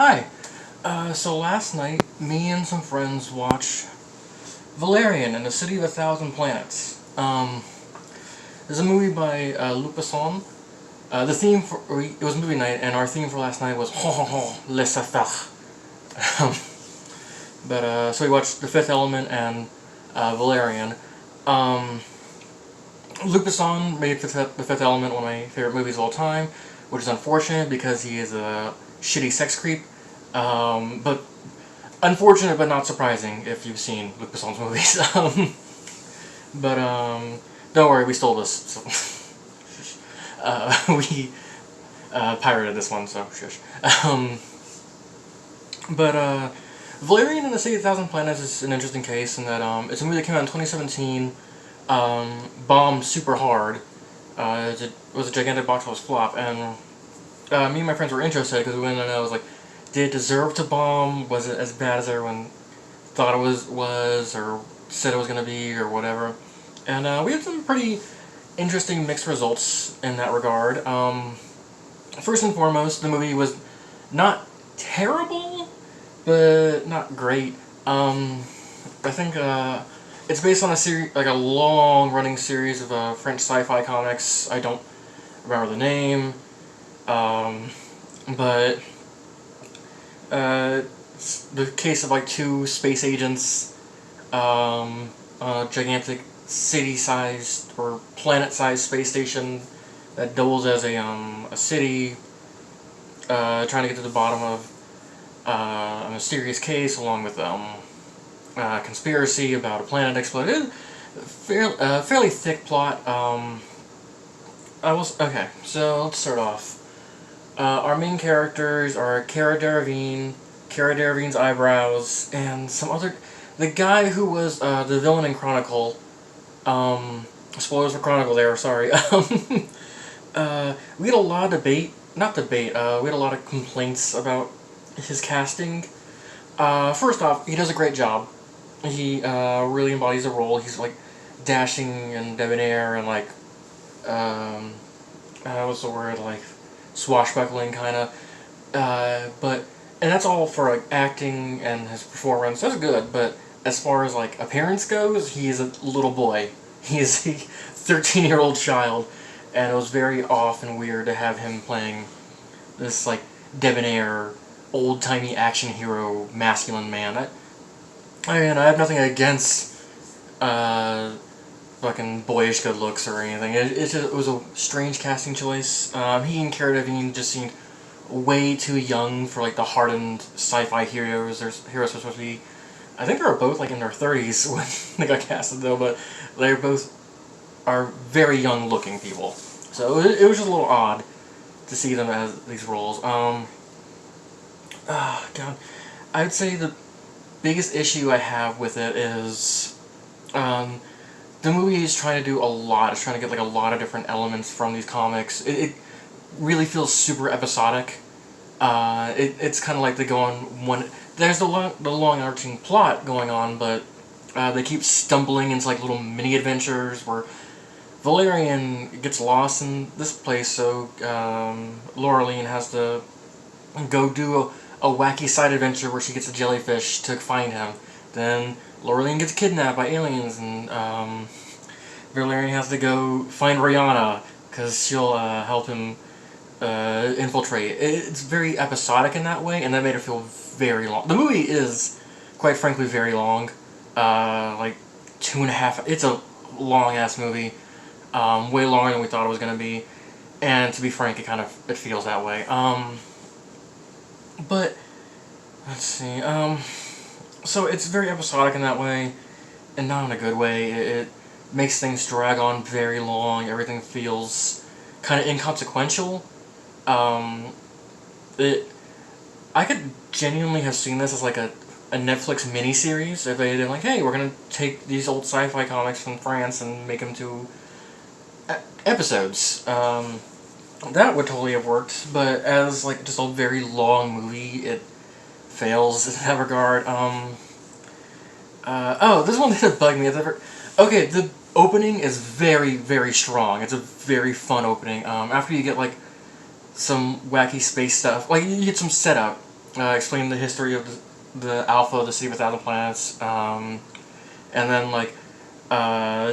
Hi. So last night, me and some friends watched Valerian and the City of a Thousand Planets. There's a movie by Luc Besson. The theme for it was movie night, and our theme for last night was ho ho ho les affaires. Um, so we watched The Fifth Element and Valerian. Um, Luc Besson made The Fifth Element one of my favorite movies of all time, which is unfortunate because he is a shitty sex creep. But unfortunate, but not surprising if you've seen Luc Besson's movies. But don't worry, we stole this. So we pirated this one, so shush. But Valerian and the City of Thousand Planets is an interesting case in that it's a movie that came out in 2017, bombed super hard. It was a gigantic box office flop, and me and my friends were interested because we wanted to know, did it deserve to bomb? Was it as bad as everyone thought it was or said it was going to be, or whatever? And we had some pretty interesting mixed results in that regard. First and foremost, the movie was not terrible, but not great. I think it's based on a series, like a long-running series of French sci-fi comics. I don't remember the name, but it's the case of like two space agents on a gigantic city-sized or planet-sized space station that doubles as a city, trying to get to the bottom of a mysterious case, along with conspiracy about a planet exploding. Fairly thick plot. Okay, so let's start off. Our main characters are Cara Derevingne's eyebrows, and some other... The guy who was the villain in Chronicle. Spoilers for Chronicle there, sorry. We had a lot of debate. Not debate, we had a lot of complaints about his casting. First off, he does a great job. He really embodies the role. He's like dashing and debonair and like, what's the word, like swashbuckling kind of. And that's all for like acting and his performance. That's good, but as far as like appearance goes, he is a little boy. He is a 13-year-old child, and it was very off and weird to have him playing this like debonair, old-timey action hero, masculine man. I have nothing against fucking boyish good looks or anything. It was a strange casting choice. He and Cara Delevingne just seemed way too young for like the hardened sci-fi heroes. There's heroes supposed to be, I think they were both like in their 30s when they got casted though, but they both are very young looking people. So it was just a little odd to see them as these roles. God, I'd say the biggest issue I have with it is the movie is trying to do a lot. It's trying to get like a lot of different elements from these comics. It really feels super episodic. It's kind of like they go on one... There's the long arching plot going on, but they keep stumbling into like little mini adventures where Valerian gets lost in this place, so Laureline has to go do a wacky side adventure where she gets a jellyfish to find him. Then Laureline gets kidnapped by aliens, and Valerian has to go find Rihanna because she'll help him infiltrate. It's very episodic in that way, and that made it feel very long. The movie is, quite frankly, very long. Like 2.5... It's a long-ass movie. Way longer than we thought it was going to be. And to be frank, it feels that way. But, let's see, so it's very episodic in that way, and not in a good way. It makes things drag on very long. Everything feels kind of inconsequential. I could genuinely have seen this as like a Netflix miniseries if they did like, hey, we're gonna take these old sci-fi comics from France and make them to episodes. That would totally have worked, but as like just a very long movie, it fails in that regard. This one did bug me. Okay, the opening is very, very strong. It's a very fun opening. After you get like some wacky space stuff, like you get some setup, explain the history of the Alpha, the City of a Thousand Planets, and then like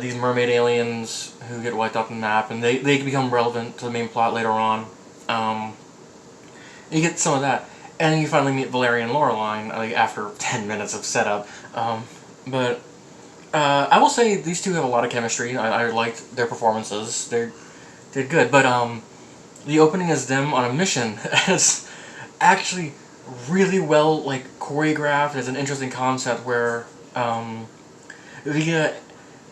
these mermaid aliens who get wiped off the map, and they become relevant to the main plot later on. You get some of that, and then you finally meet Valerian and Laureline like after 10 minutes of setup. But I will say these two have a lot of chemistry. I liked their performances. They did good, but the opening is them on a mission. It's actually really well like choreographed. It's an interesting concept where the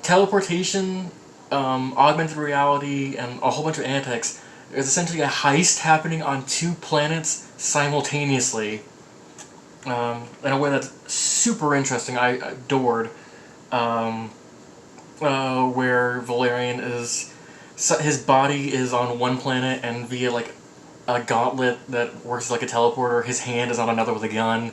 teleportation, augmented reality, and a whole bunch of antics. There's essentially a heist happening on two planets simultaneously, in a way that's super interesting. I adored, where Valerian is, his body is on one planet, and via like a gauntlet that works like a teleporter, his hand is on another with a gun,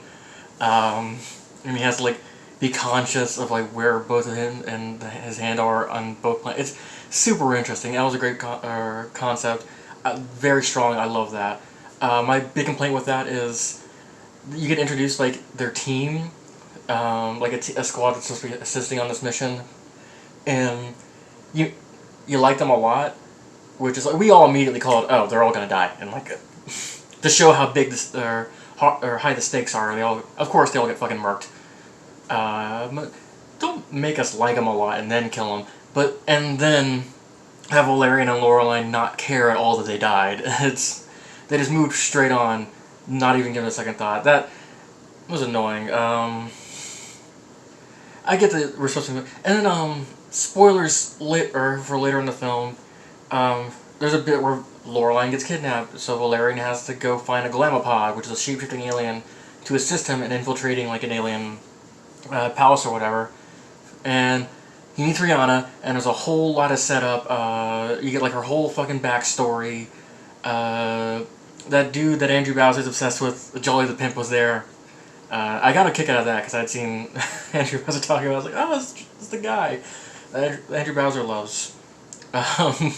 and he has to like be conscious of like where both of him and his hand are on both planets. It's super interesting. That was a great concept. Very strong. I love that. My big complaint with that is you get introduced like their team, like a squad that's supposed to be assisting on this mission, and you like them a lot, which is like we all immediately call it, oh, they're all gonna die, and like to show how big this or high the stakes are, they all, of course, they all get fucking murked. Don't make us like them a lot and then kill them, and then have Valerian and Laureline not care at all that they died. They just moved straight on, not even giving a second thought. That was annoying. I get that we're supposed to, and then spoilers for later in the film. There's a bit where Laureline gets kidnapped, so Valerian has to go find a Glamopod, which is a shape-shifting alien, to assist him in infiltrating like an alien palace or whatever. And he meets Rihanna, and there's a whole lot of setup. You get like her whole fucking backstory. That dude that Andrew Bowser's obsessed with, Jolly the Pimp, was there. I got a kick out of that because I'd seen Andrew Bowser talking about it. I was like, oh, it's the guy that Andrew Bowser loves. That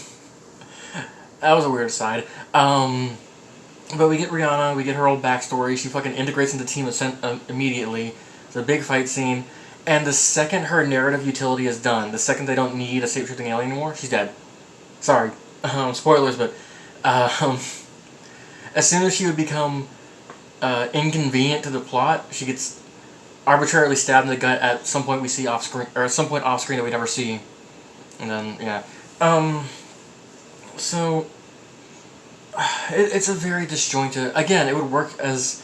was a weird aside. But we get Rihanna, we get her old backstory. She fucking integrates into the team immediately. It's a big fight scene. And the second her narrative utility is done, the second they don't need a shape-shifting alien anymore, she's dead. Sorry. Spoilers, but as soon as she would become inconvenient to the plot, she gets arbitrarily stabbed in the gut at some point we see off screen, or at some point off screen that we never see. And then, yeah. So it's a very disjointed. Again, it would work as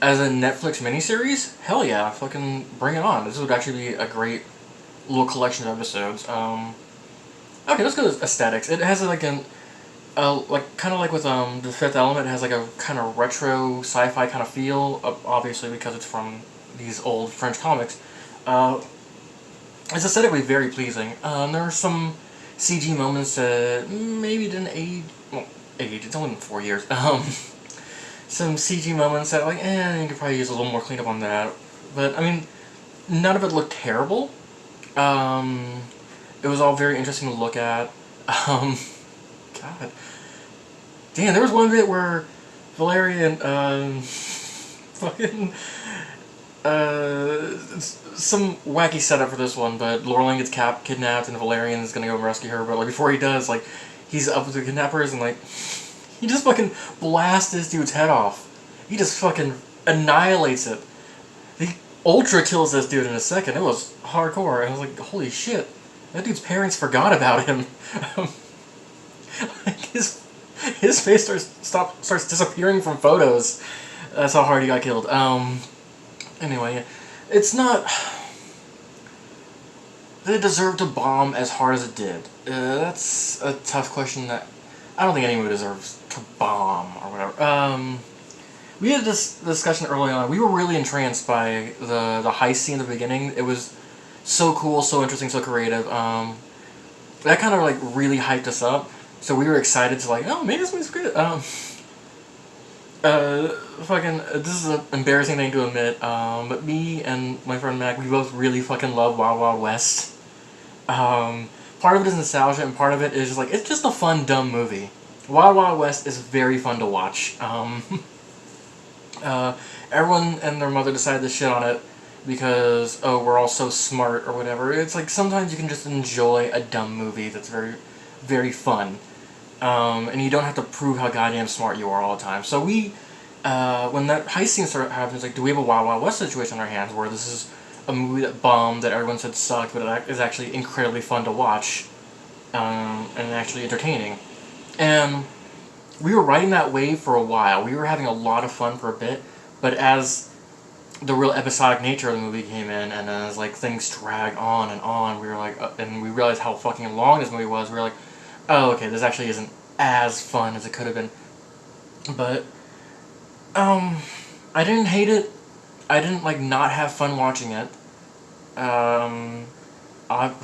a Netflix miniseries. Hell yeah, fucking bring it on. This would actually be a great little collection of episodes. Okay, let's go to aesthetics. It has like like kind of like with The Fifth Element, it has like a kind of retro sci-fi kind of feel. Obviously, because it's from these old French comics. It's aesthetically very pleasing. There are some CG moments that maybe didn't age. Well, age. It's only been 4 years. Some CG moments that, like, you could probably use a little more cleanup on that. But, I mean, none of it looked terrible. It was all very interesting to look at. God. Damn, there was one bit where Valerian, fucking, some wacky setup for this one, but Laureline gets kidnapped and Valerian is gonna go and rescue her, but, like, before he does, like, he's up with the kidnappers and, like, he just fucking blasts this dude's head off. He just fucking annihilates it. He ultra kills this dude in a second. It was hardcore. And I was like, holy shit. That dude's parents forgot about him. Like his face starts disappearing from photos. That's how hard he got killed. Anyway, it's not... Did it deserve to bomb as hard as it did? That's a tough question that I don't think anyone deserves to bomb or whatever. We had this discussion early on. We were really entranced by the heist scene at the beginning. It was so cool, so interesting, so creative. That kind of like really hyped us up. So we were excited to like, oh, maybe this movie's good. This is an embarrassing thing to admit, but me and my friend Mac, we both really fucking love Wild Wild West. Part of it is nostalgia, and part of it is just like, it's just a fun, dumb movie. Wild Wild West is very fun to watch. Everyone and their mother decided to shit on it because, oh, we're all so smart or whatever. It's like sometimes you can just enjoy a dumb movie that's very, very fun. And you don't have to prove how goddamn smart you are all the time. So when that heist scene started happening, it's like, do we have a Wild Wild West situation on our hands where this is a movie that bombed, that everyone said sucked, but it is actually incredibly fun to watch, and actually entertaining. And we were riding that wave for a while. We were having a lot of fun for a bit, but as the real episodic nature of the movie came in, and as like things dragged on, we were like, and we realized how fucking long this movie was. We were like, oh, okay, this actually isn't as fun as it could have been. But I didn't hate it. I didn't like not have fun watching it.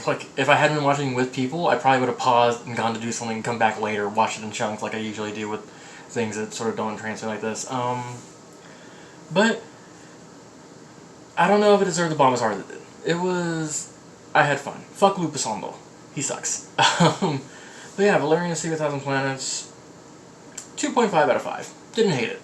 Like if I hadn't been watching with people, I probably would have paused and gone to do something and come back later, watch it in chunks like I usually do with things that sort of don't transfer like this. But I don't know if it deserved the bomb as hard as it did. It was... I had fun. Fuck Lupus Hondo. He sucks. But yeah, Valerian Sea of 1,000 Planets, 2.5 out of 5. Didn't hate it.